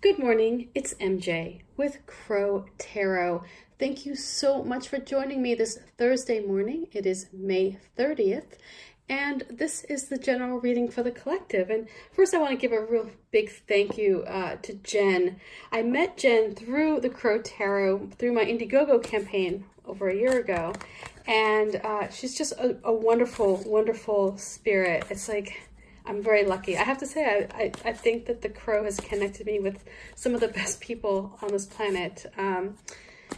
Good morning, it's MJ with Crow Tarot. Thank you so much for joining me this Thursday morning. It is May 30th, and this is the general reading for the collective. And first, I want to give a real big thank you to Jen. I met Jen through the Crow Tarot, through my Indiegogo campaign over a year ago, and she's just a wonderful, wonderful spirit. It's like, I'm very lucky. I have to say, I think that the Crow has connected me with some of the best people on this planet.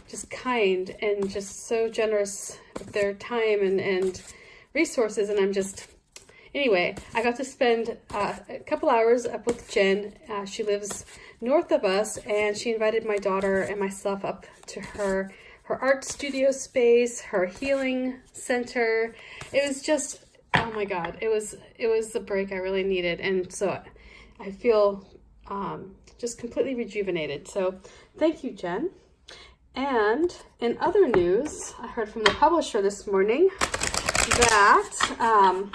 Just kind and just so generous with their time and resources. And anyway, I got to spend a couple hours up with Jen. She lives north of us, and she invited my daughter and myself up to her art studio space, her healing center. It was just, oh my God, it was the break I really needed. And so I feel just completely rejuvenated. So thank you, Jen. And in other news, I heard from the publisher this morning that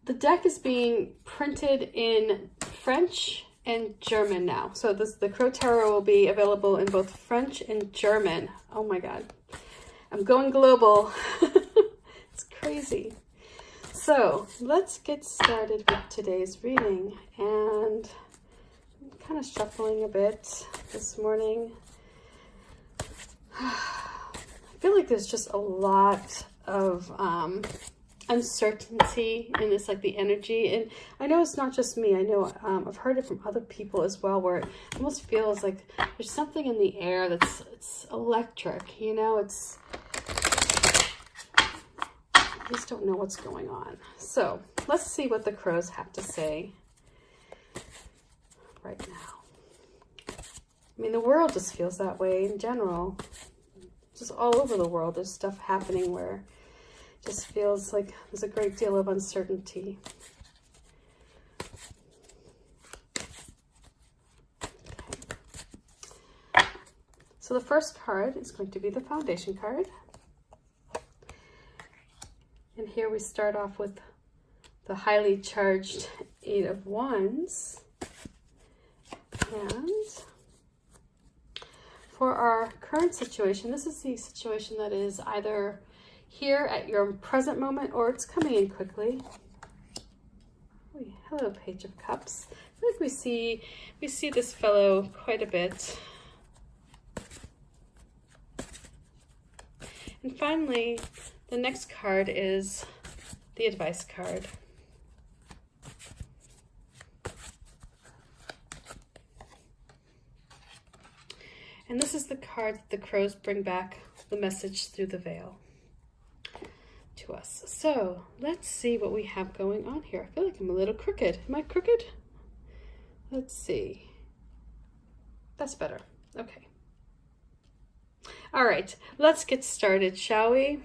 the deck is being printed in French and German now. So the Crow Tarot will be available in both French and German. Oh my God, I'm going global. It's crazy. So let's get started with today's reading. And I'm kind of shuffling a bit this morning. I feel like there's just a lot of uncertainty in this, like the energy. And I know it's not just me. I know I've heard it from other people as well, where it almost feels like there's something in the air it's electric, you know, I just don't know what's going on. So let's see what the crows have to say right now. I mean, the world just feels that way in general. Just all over the world, there's stuff happening where it just feels like there's a great deal of uncertainty. Okay. So the first card is going to be the foundation card. And here we start off with the highly charged Eight of Wands. And for our current situation, this is the situation that is either here at your present moment or it's coming in quickly. Hello, Page of Cups. I feel like we see this fellow quite a bit. And finally, the next card is the advice card. And this is the card that the crows bring back the message through the veil to us. So let's see what we have going on here. I feel like I'm a little crooked. Am I crooked? Let's see. That's better. Okay. All right, let's get started, shall we?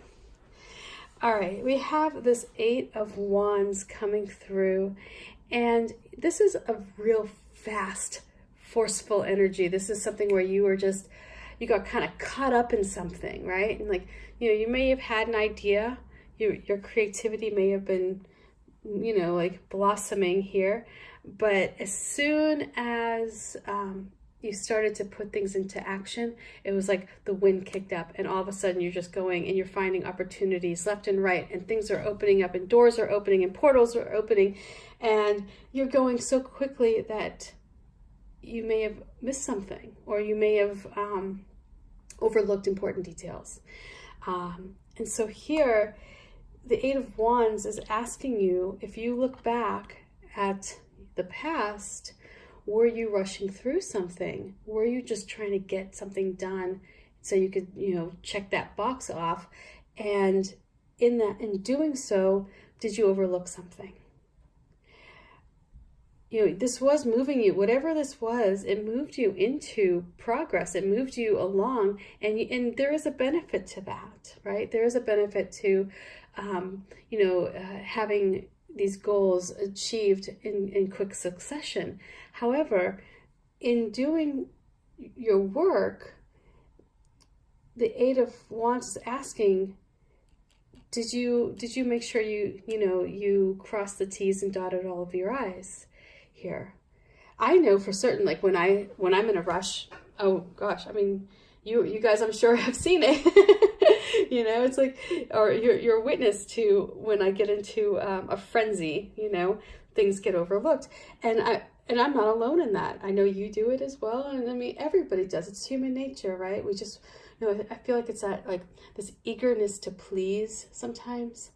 All right, we have this Eight of Wands coming through, and this is a real fast, forceful energy. This is something where you got kind of caught up in something, right? And like, you may have had an idea, your creativity may have been, like blossoming here, but as soon as you started to put things into action, it was like the wind kicked up, and all of a sudden you're just going and you're finding opportunities left and right, and things are opening up, and doors are opening, and portals are opening, and you're going so quickly that you may have missed something, or you may have overlooked important details. And so here, the Eight of Wands is asking you, if you look back at the past, were you rushing through something? Were you just trying to get something done so you could, check that box off? And in doing so, did you overlook something? This was moving you, whatever this was, it moved you into progress. It moved you along, and there is a benefit to that, right? There is a benefit to, having these goals achieved in quick succession. However, in doing your work, the Eight of Wands is asking, did you make sure you crossed the T's and dotted all of your I's here? I know for certain, like when I'm in a rush, oh gosh, I mean, you guys, I'm sure have seen it. You know, it's like, or you're witness to when I get into a frenzy, you know, things get overlooked. And I'm not alone in that. I know you do it as well. And I mean, everybody does. It's human nature, right? We just, you know, I feel like it's that, like this eagerness to please sometimes.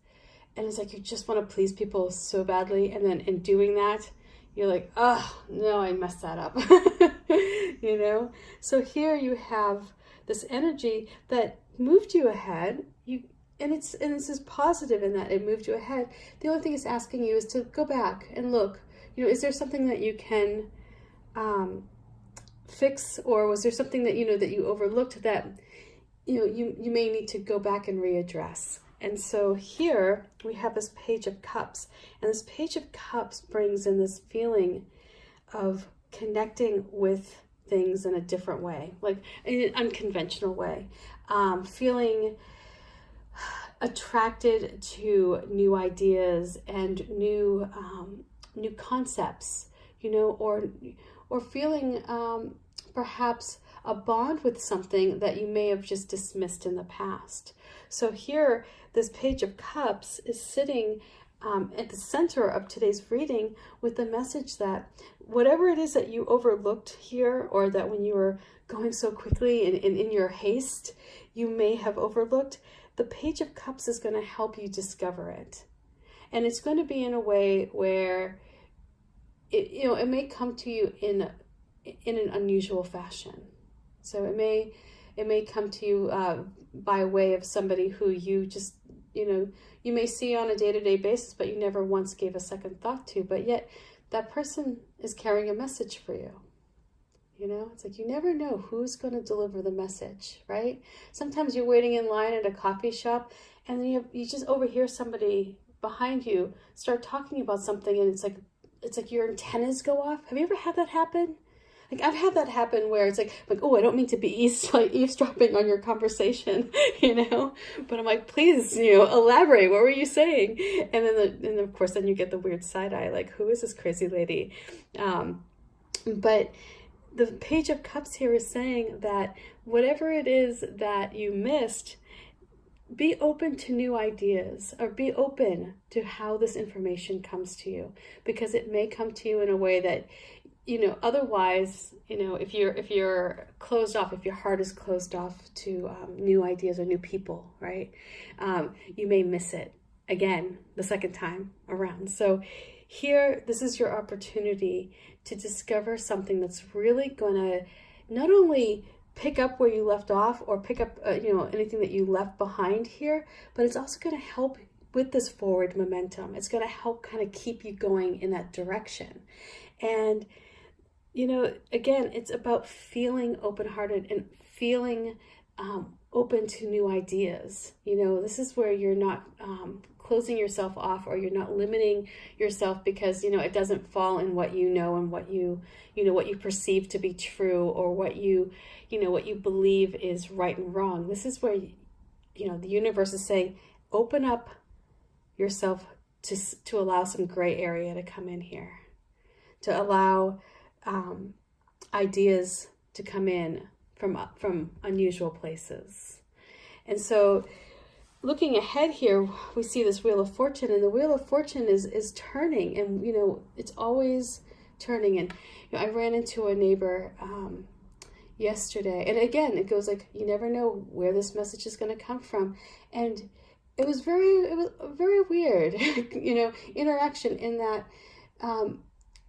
And it's like, you just want to please people so badly. And then in doing that, you're like, oh, no, I messed that up. You know? So here you have this energy that moved you ahead. And this is positive in that it moved you ahead. The only thing it's asking you is to go back and look. You know, is there something that you can fix, or was there something that, you know, that you overlooked that, you know, you may need to go back and readdress. And so here we have this Page of Cups, and this Page of Cups brings in this feeling of connecting with things in a different way, like in an unconventional way, feeling attracted to new ideas and new concepts, you know, or feeling perhaps a bond with something that you may have just dismissed in the past. So here, this Page of Cups is sitting at the center of today's reading with the message that whatever it is that you overlooked here, or that when you were going so quickly and in your haste, you may have overlooked, the Page of Cups is going to help you discover it. And it's going to be in a way where it may come to you in an unusual fashion. So it may come to you by way of somebody who you just, you know, you may see on a day-to-day basis, but you never once gave a second thought to, but yet that person is carrying a message for you. You know, it's like you never know who's going to deliver the message, right? Sometimes you're waiting in line at a coffee shop, and then you just overhear somebody behind you start talking about something, and it's like your antennas go off. Have you ever had that happen? Like, I've had that happen where it's like, oh, I don't mean to be eavesdropping on your conversation, you know, but I'm like, please, you know, elaborate. What were you saying? And then, of course, then you get the weird side eye, like, who is this crazy lady? But the Page of Cups here is saying that whatever it is that you missed, be open to new ideas, or be open to how this information comes to you, because it may come to you in a way that, you know, otherwise, you know, if you're closed off, if your heart is closed off to new ideas or new people, right? You may miss it again the second time around. So here, this is your opportunity to discover something that's really going to not only pick up where you left off, or pick up, you know, anything that you left behind here, but it's also going to help with this forward momentum. It's going to help kind of keep you going in that direction. And, you know, again, it's about feeling open-hearted and feeling open to new ideas. You know, this is where you're not closing yourself off, or you're not limiting yourself because, you know, it doesn't fall in what you know and what you know, what you perceive to be true, or what you know, what you believe is right and wrong. This is where, you know, the universe is saying, open up yourself to allow some gray area to come in here, to allow ideas to come in from unusual places. And so looking ahead here, we see this Wheel of Fortune, and the Wheel of Fortune is turning, and, you know, it's always turning. And, you know, I ran into a neighbor yesterday, and again, it goes like, you never know where this message is going to come from. And it was very weird, you know, interaction in that,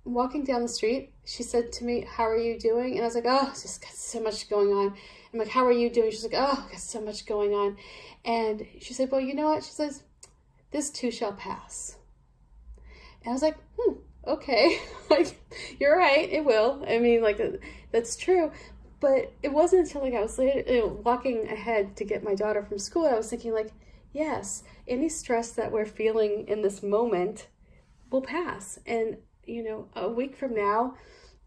walking down the street, she said to me, "How are you doing?" And I was like, "Oh, it's just got so much going on." I'm like, "How are you doing?" She's like, "Oh, got so much going on." And she said, "Well, you know what?" She says, "This too shall pass." And I was like, okay, like, you're right, it will. I mean, like, that's true. But it wasn't until, like, I was walking ahead to get my daughter from school, I was thinking, like, yes, any stress that we're feeling in this moment will pass. And, you know, a week from now,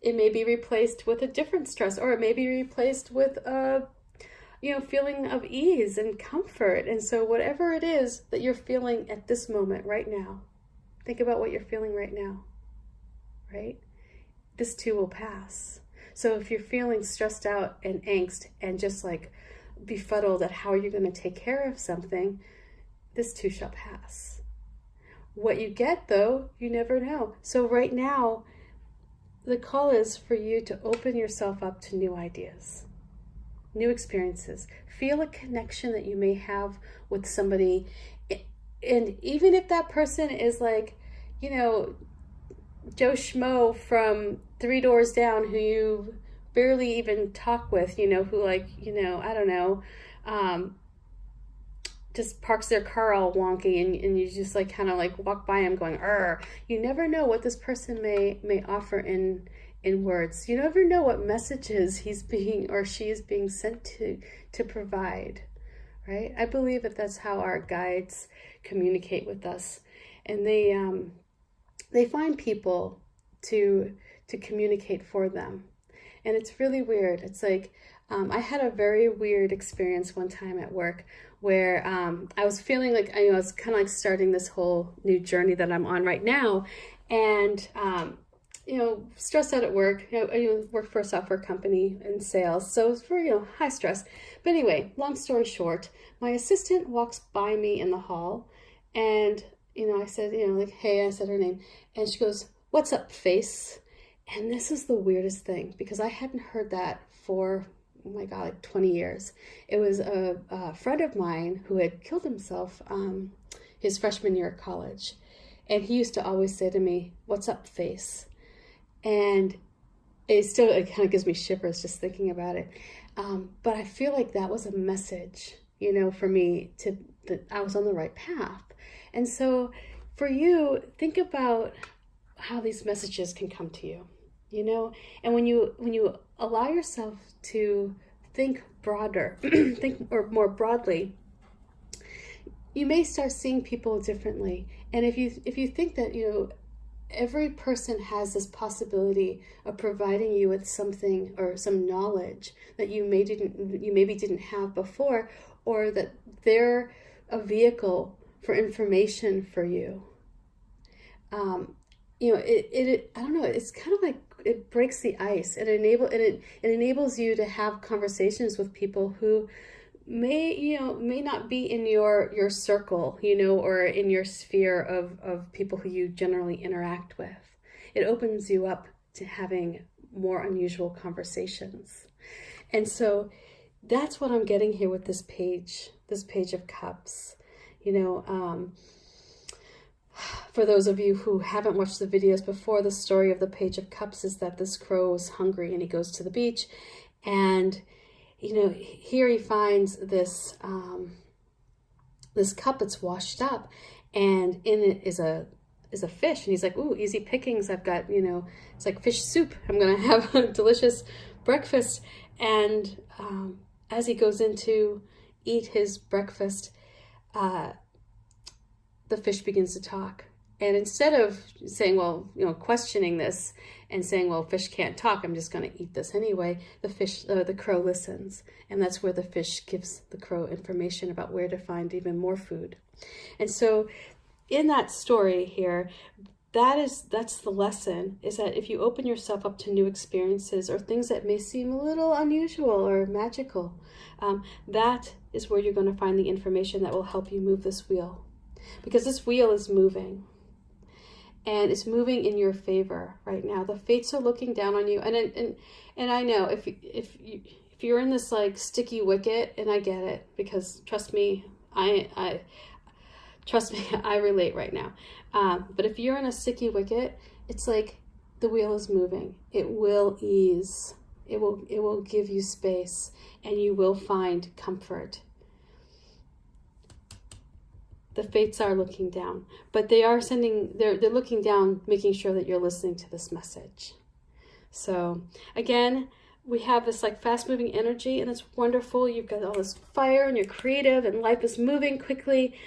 it may be replaced with a different stress, or it may be replaced with a, you know, feeling of ease and comfort. And so whatever it is that you're feeling at this moment right now, think about what you're feeling right now, right? this too will pass. So if you're feeling stressed out and angst and just like befuddled at how you're going to take care of something, this too shall pass. What you get, though, you never know. So right now, the call is for you to open yourself up to new ideas, new experiences. Feel a connection that you may have with somebody. And even if that person is like, you know, Joe Schmo from 3 doors down who you barely even talk with, you know, who like, you know, I don't know, just parks their car all wonky and you just like kind of like walk by him going, you never know what this person may offer in words. You never know what messages he's being or she is being sent to provide, right? I believe that that's how our guides communicate with us, and they find people to communicate for them. And it's really weird. It's like, I had a very weird experience one time at work where I was feeling like, I was kind of like starting this whole new journey that I'm on right now. And, stressed out at work. I work for a software company in sales. So it's for, high stress. But anyway, long story short, my assistant walks by me in the hall and, I said, like, hey, I said her name. And she goes, "What's up, face?" And this is the weirdest thing because I hadn't heard that for, oh my God, like 20 years. It was a friend of mine who had killed himself his freshman year at college. And he used to always say to me, "What's up, face?" And it kind of gives me shivers just thinking about it. But I feel like that was a message, for me that I was on the right path. And so for you, think about how these messages can come to you, and when you allow yourself to think broader, or more broadly, you may start seeing people differently. And if you think that, every person has this possibility of providing you with something or some knowledge that you maybe didn't have before, or that they're a vehicle for information for you. I don't know, it's kind of like it breaks the ice. It enables you to have conversations with people who may not be in your circle, or in your sphere of people who you generally interact with. It opens you up to having more unusual conversations. And so that's what I'm getting here with this page of cups. For those of you who haven't watched the videos before, the story of the Page of Cups is that this crow is hungry and he goes to the beach, and here he finds this cup that's washed up, and in it is a fish, and he's like, "Ooh, easy pickings! I've got it's like fish soup. I'm gonna have a delicious breakfast." And as he goes in to eat his breakfast, the fish begins to talk. And instead of saying, questioning this and saying, well, fish can't talk, I'm just going to eat this anyway, the crow listens. And that's where the fish gives the crow information about where to find even more food. And so in that story here, that's the lesson, is that if you open yourself up to new experiences or things that may seem a little unusual or magical, that is where you're going to find the information that will help you move this wheel. Because this wheel is moving, and it's moving in your favor right now. The fates are looking down on you, and I know if you're in this like sticky wicket, and I get it, because trust me, I relate right now. But if you're in a sticky wicket, it's like the wheel is moving. It will ease. It will give you space, and you will find comfort. The fates are looking down, but they're looking down, making sure that you're listening to this message. So again, we have this like fast moving energy, and it's wonderful. You've got all this fire and you're creative and life is moving quickly,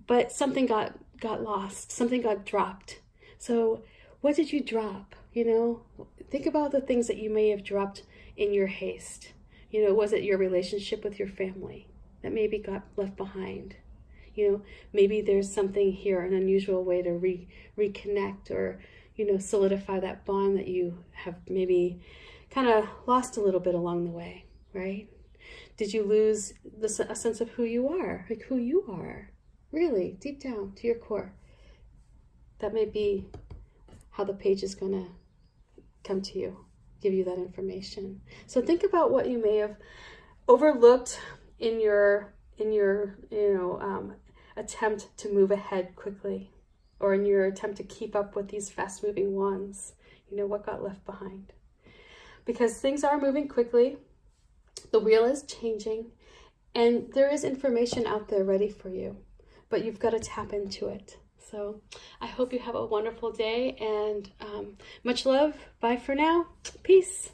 but something got lost. Something got dropped. So what did you drop? Think about the things that you may have dropped in your haste. Was it your relationship with your family that maybe got left behind? Maybe there's something here, an unusual way to reconnect, or, solidify that bond that you have maybe kind of lost a little bit along the way, right? Did you lose a sense of who you are, like who you are, really, deep down to your core? That may be how the page is going to come to you, give you that information. So think about what you may have overlooked in your attempt to move ahead quickly, or in your attempt to keep up with these fast-moving ones. What got left behind? Because things are moving quickly, the wheel is changing, and there is information out there ready for you, but you've got to tap into it. So I hope you have a wonderful day, and much love. Bye for now. Peace.